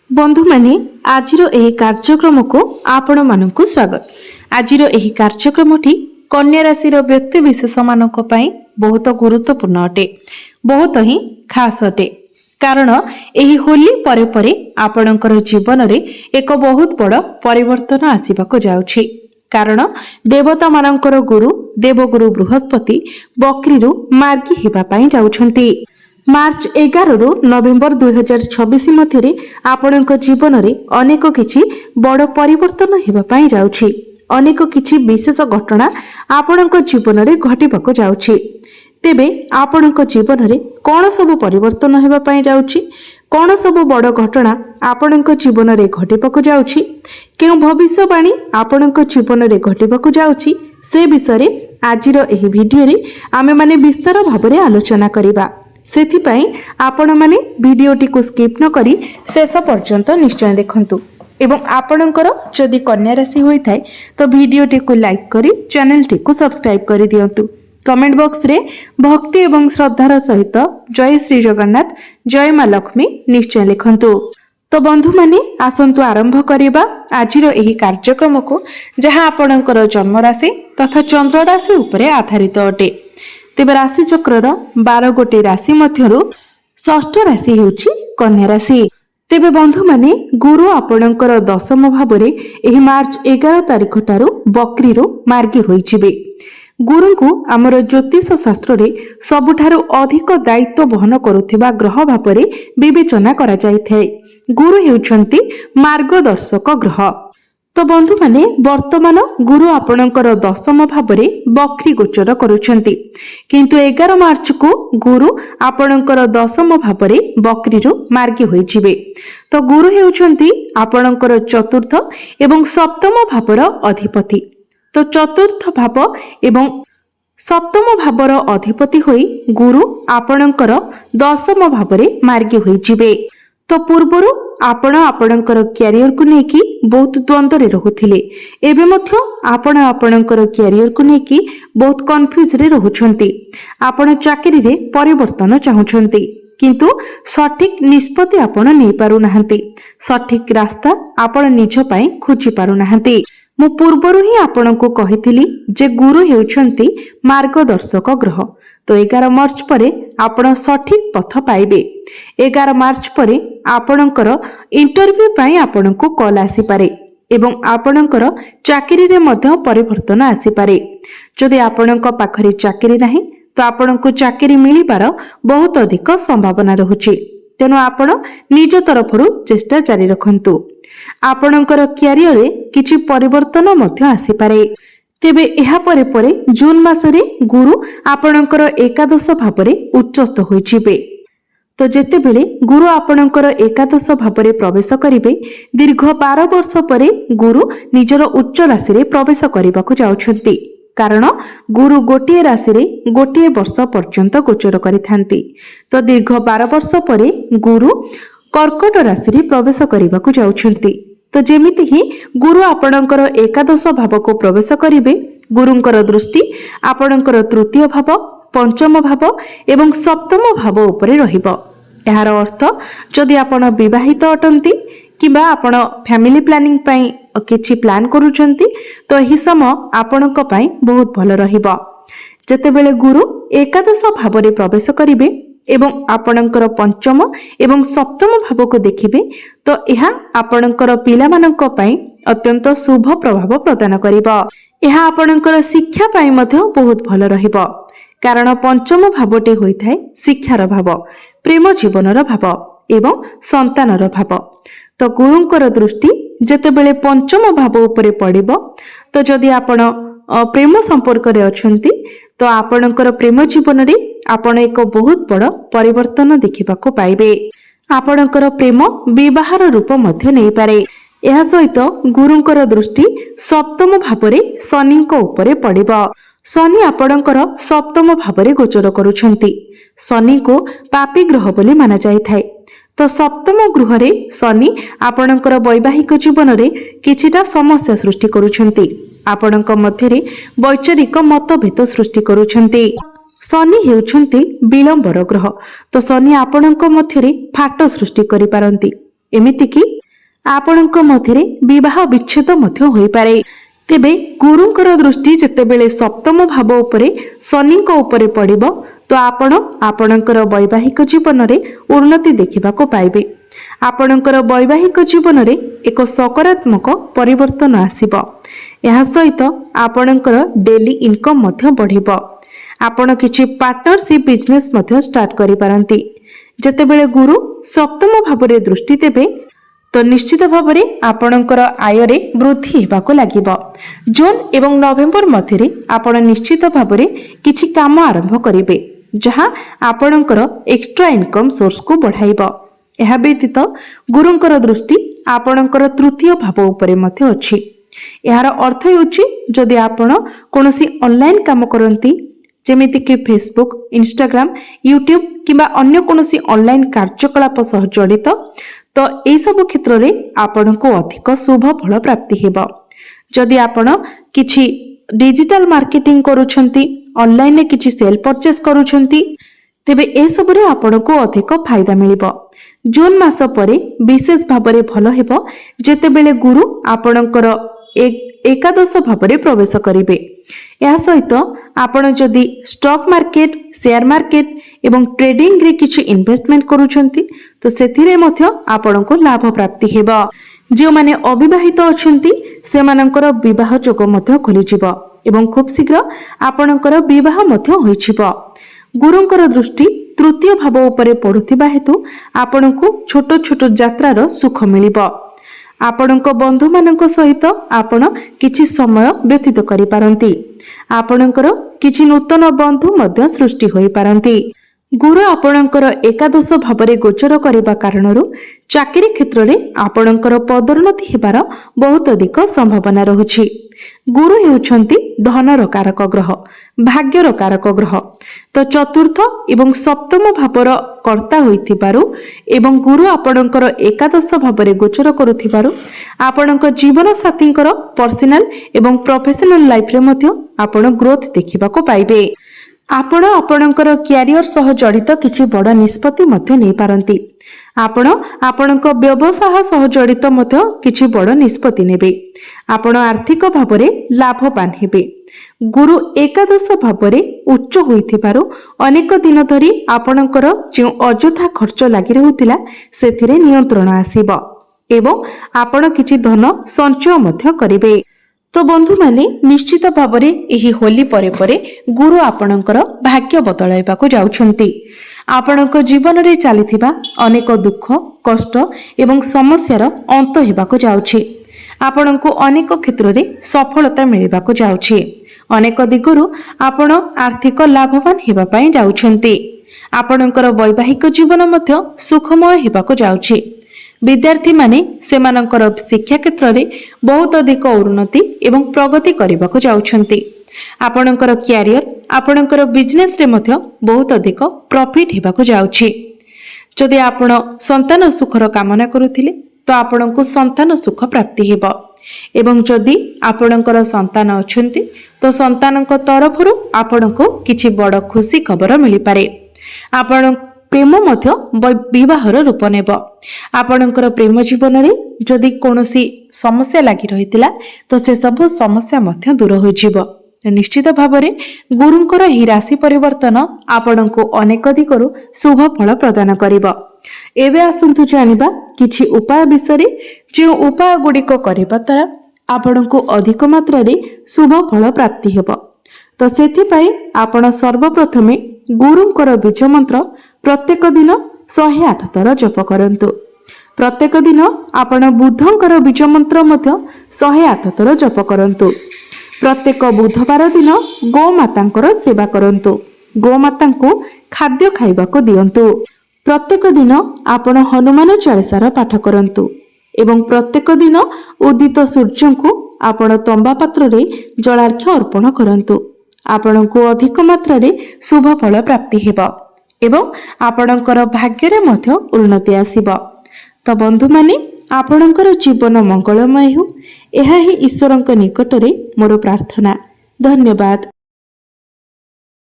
बंधु माने आजिर एही कार्यक्रम को आपण मानकु स्वागत। आजिर एही कार्यक्रमटी कन्या राशि व्यक्ति विशेष मानक पई बहुत गुरुत्वपूर्ण अटे, बहुत ही खास अटे। कारण एही होली परे परे आपणकर जीवन रे एक बहुत बड़ परिवर्तन आसीबाको जाउछि। कारण देवता मानकर गुरु देवगुरु बृहस्पति बकरीरु मार्गी हेबा पई जाउछंती। मार्च 11 रु नवेम्बर 2026 मध्य आपणक जीवन रे अनेक किछि बड़ परिवर्तन हेबा पई जाउछि। अनेक किछि विशेष घटना आपणक जीवन रे घटिबाको जाउछि। तेबे आपणक जीवन रे कोन सब परिवर्तन हेबा पई जाउछि, कोन सब बड़ घटना आपणक जीवन रे घटिबाको जाउछि, केउ भविष्यवाणी आपणक जीवन रे घटिबाको जाउछि, से विषय रे आजिर एही भिडियो रे आमे माने विस्तार भाबरे आलोचना करिबा। सेथिपाई आपण माने भिडियोटी को स्किप न करी शेष पर्यंत निश्चय देखंतु एवं आपणकर जदि कन्या राशि होई थाए तो भिडियोटी को लाइक करी चैनलटी को सब्सक्राइब करी दियंतु। कमेंट बॉक्स रे भक्ति एवं श्रद्धार सहित जय श्री जगन्नाथ जय मां लक्ष्मी निश्चय लिखंतु। तो बंधु माने आसंतु आरंभ करिबा आजिर एही कार्यक्रम को जहां आपणकर जन्म राशि तथा चंद्र राशि उपरे आधारित अटे। तेबे राशि चक्रर 12 गोटी राशि मध्यरु षष्ठ राशि हेउछि कन्या राशि। तेबे बंधु माने गुरु आपणकर दशम भावरे एही मार्च 11 तारिख ठारू बकरीरु मार्गी होइछिबे। गुरु को आमर ज्योतिष शास्त्र रे सबुठारु अधिक दायित्व वहन करुथिबा ग्रह भावरे विवेचना करा जायथाय। गुरु हेउछंती मार्गदर्शक ग्रह। तो बंधु माने वर्तमान गुरु आपणकर दशम भावरे बकरी गोचर करुछंती, किंतु 11 मार्च को गुरु आपणकर दशम भावरे बकरीरु मार्गी होइछिबे। तो गुरु हेउछंती आपणकर चतुर्थ एवं सप्तम भावर अधिपति। तो चतुर्थ भाव एवं सप्तम भावर अधिपति होई गुरु आपणकर दशम भावरे मार्गी होइछिबे। तो पूर्वरु आपण आपणकर क्यारियर को नेकी बहुत द्वंद्व रे रहुथिले, एबे मध्य आपण आपणकर क्यारियर को नेकी बहुत कंफ्यूज रे रहुछंती। आपण चाकरी रे परिवर्तन चाहुछंती, किंतु सठिक निष्पत्ति आपण नै पारु नाहंती। सठिक रास्ता आपण निज पई खोजी पारु नाहंती। मु पूर्वरु ही आपणको कहिथिली जे गुरु हेउछंती मार्गदर्शक ग्रह। तो 11 मार्च परे आपण सठिक पथ पाइबे। 11 मार्च परे आपणकर इंटरव्यू पई आपणको कॉल आसी पारे एवं आपणकर चाकरी रे मध्य परिवर्तन आसी पारे। जदि आपणक पाखरे चाकरी नाही तो आपणको चाकरी मिलिबार बहुत अधिक संभावना रहुछि। तेनु आपण निज तरफरु चेष्टा जारी रखंतु। आपणकर क्यारियर रे किछि परिवर्तन मध्य आसी पारे। तेबे एहा परे परे जून मासरे गुरु आपणकर एकादश भावरे उच्चस्थ होइछिबे। तो जेते बेले गुरु आपणकर एकादश भावरे प्रवेश करिवे, दीर्घ 12 वर्ष परे गुरु निजर उच्च राशि रे प्रवेश करिबाकु जाउछंती। कारण गुरु गोटिए राशि रे गोटिए वर्ष पर्यंत गोचर करिथांती। तो दीर्घ 12 वर्ष परे गुरु कर्कट राशि रे प्रवेश करिबाकु जाउछंती। तो जेमिति ही गुरु आपणकर एकादश भाव को प्रवेश करिवे, गुरुंकर दृष्टि आपणकर तृतीय भाव, पंचम भाव एवं सप्तम भाव उपरे रहिबो। एहार अर्थ जदि आपण विवाहित अटंती किबा आपण फैमिली प्लानिंग पई किछि प्लान करूछंती तो एही समय आपणक पई बहुत भलो रहिबो। जेतेबेले गुरु एकादश भाव रे प्रवेश करिवे एवं आपणकर पंचम एवं सप्तम भाव को देखिबे तो यह आपणकर पिलामानंक पई अत्यंत शुभ प्रभाव प्रदान करिबो। यह आपणकर शिक्षा पई मध्य बहुत भलो रहिबो। कारण पंचम भावटे होइथाय शिक्षार भाव, प्रेम जीवनर भाव एवं संतानर भाव। तो गुरुंकर दृष्टि जेतेबेले पंचम भाव उपरे पड़िबो तो जदि आपण प्रेम संपर्क रे अछंती तो आपणकर प्रेम जीवन रे आपण एक बहुत बड़ परिवर्तन देखिबाको पाइबे। आपणकर प्रेम विवाहर रूप मध्य नै पारे। एहा सहित गुरुंकर दृष्टि सप्तम भावरे शनिक उपरे पड़िबो। शनि आपणकर सप्तम भावरे गोचर करूछंती। शनि को पापी ग्रह बोली माना जायथाय। तो सप्तम गृह रे शनि आपणकर वैवाहिक जीवन रे किछिटा समस्या सृष्टि करूछंती। आपणक मध्य रे वैचारिक मतभेद सृष्टि करूछंती। शनि हेउछंती विलंबर ग्रह। तो शनि आपणक मध्य रे फाट सृष्टि करि पारंती। एमितिकी आपणक मध्य विवाह विच्छेद मध्य होई पारे। तेबे गुरुंकर दृष्टि जेतेबेले सप्तम भाव उपरे शनिंक उपरे पड़िबो तो आपण आपणकर वैवाहिक जीवन रे उन्नति देखिबाको पाइबे। आपणकर वैवाहिक जीवन रे एक सकारात्मक परिवर्तन आसीबो। एहा सहित आपणकर डेली इनकम मध्य बढ़िबो। आपण किछि पार्टनरशिप बिजनेस मध्य स्टार्ट करि पारंती। जेतेबेले गुरु सप्तम भाव रे दृष्टि देबे तो निश्चित भाव में आपणकर आय रे वृद्धि हेबाको लागिबो। जून एवं नवेम्बर मध्य आपण निश्चित भाव में किछि काम आरंभ करिवे जहां आपणकर एक्स्ट्रा इनकम सोर्स को बढ़ाइबो। एहा व्यतीत गुरुंकर दृष्टि आपणकर तृतीय भाव उपरे मध्य अछि। एहार अर्थ हेउछि जदि आपण कोनोसी ऑनलाइन काम करंती जेमिति कि फेसबुक, इंस्टाग्राम, यूट्यूब किंबा अन्य कोनोसी ऑनलाइन कार्यकलाप सह जड़ित तो यही सब क्षेत्र में आपण को अधिक शुभ फल प्राप्ति हेबो। जदि आपण किछि डिजिटल मार्केटिंग करूछंती, ऑनलाइन में किछि सेल परचेस करूछंती तेबे ए सब रे आपण को अधिक फायदा मिलिबो। जून मास परे विशेष भाव में भल हेबो जेतेबेले गुरु आपणकर एकादश भाव में प्रवेश करिवे। या सहित आपण जदि स्टॉक मार्केट, शेयर मार्केट एवं ट्रेडिंग रे किछि इन्वेस्टमेंट करूछंती तो सेथिरे मध्य आपण को लाभ प्राप्ति हेबो। जो माने अविवाहित अछंती सेमानकर विवाह योग मध्य खोली जिवो एवं खूब शीघ्र आपणकर विवाह मध्य होई जिवो। गुरुंकर दृष्टि तृतीय भाव उपरे पड़ुथिबा हेतु आपण को छोट छोट यात्रार सुख मिलिबो। आपणक बंधु मानक सहित आपण किछि समय व्यतीत करि पारंती। आपणकर किछि नूतन बंधु मध्य सृष्टि होई पारंती। गुरु आपणकर एकादश भाव में गोचर करने कारणरू चाकरी क्षेत्र में आपणकर पदोन्नति हेबार बहुत अधिक संभावना रहुछि। गुरु हेउछंती धनर कारक ग्रह, भाग्यर कारक ग्रह। तो चतुर्थ एवं सप्तम भावर कर्ता होइथिबारु एवं गुरु आपणकर एकादश भाव में गोचर करुथिबारु आपणक जीवन साथींकर पर्सनल एवं प्रोफेशनल लाइफ रे मध्य आपण ग्रोथ देखिबाको पाइबे। आपण आपणकर क्यारियर सह जड़ित किछि बड़ निष्पत्ति मध्य नै पारंती। आपण आपणक व्यवसाय सह जड़ित मध्य किछि बड़ निष्पत्ति नेबे। आपण आर्थिक भाव में लाभवान हेबे। गुरु एकादश भाव में उच्च होइथिबारु अनेक दिन धरी आपणकर जो अଯଥା खर्च लागि रहउतिला सेथिरे नियंत्रण आसीबो एवं आपण किछि धन संचय मध्य करिवे। तो बंधु माने निश्चित भाव में यही होली परे परे गुरु आपणकर भाग्य बदलाइबाको जाउछंती। आपणक जीवन रे चलीथिबा अनेक दुख, कष्ट एवं समस्यार अंत हेबाको जाउछि। आपणको अनेक क्षेत्र रे सफलता मिलिबाको जाउछि। अनेक दिगरु आपण आर्थिक लाभवान हेबा पई जाउछंती। आपणकर वैवाहिक जीवन मध्य सुखमय हेबाको जाउछि। विद्यार्थी माने सेमानकर शिक्षा क्षेत्र में बहुत अधिक उन्नति एवं प्रगति करने को जाउछंती। आपणकर क्यारियर, आपणकर बिजनेस रे मध्य बहुत अधिक प्रॉफिट हेबाको जाउछि। जदि आपण संतान सुखर कामना करुथिले तो आपणको संतान सुख प्राप्ति हेबो एवं जदि आपणकर संतान अछंती तो संतानक तरफरु आपणको किछि बड़ खुशी खबर मिली पारे। आपण प्रेम मध्य विवाहर रूप नेब। आपणकर प्रेम जीवन रे जदि कोनोसी समस्या लागि रहितिला तो से सब समस्या मध्य दूर हो जिवो। निश्चित भाव में गुरुंकर ही राशि परिवर्तन आपणको अनेक दिगरु शुभ फल प्रदान करिवो। एबे आसंतु जानिबा किछि उपाय विषय जे उपाय गुडिक करिबा द्वारा आपणको अधिक मात्रा रे शुभ फल प्राप्ति हेबो। तो सेथि पई आपण सर्वप्रथमे गुरुंकर बीज मंत्र प्रत्येक दिन 108 थर जप करंतु। प्रत्येक दिन आपण बुद्धंकर बीज मंत्र मध्य 108 थर जप करंतु। प्रत्येक बुधवार दिन गोमातांकर सेवा करंतु। गोमातांको खाद्य खाइबाको दियंतु। प्रत्येक दिन आपण हनुमान चालीसार पाठ करंतु एवं प्रत्येक दिन उदित सूर्य को आपण तंबा पात्र रे जलार्घ्य अर्पण करंतु। आपणको अधिक मात्रा रे शुभ फल प्राप्ति हेबो एवं आपणकर भाग्य रे मध्य उन्नति आसीबो। तो बंधु माने आपणकर जीवन मंगलमय हो, एहा ही ईश्वरंक निकट रे मोर प्रार्थना। धन्यवाद।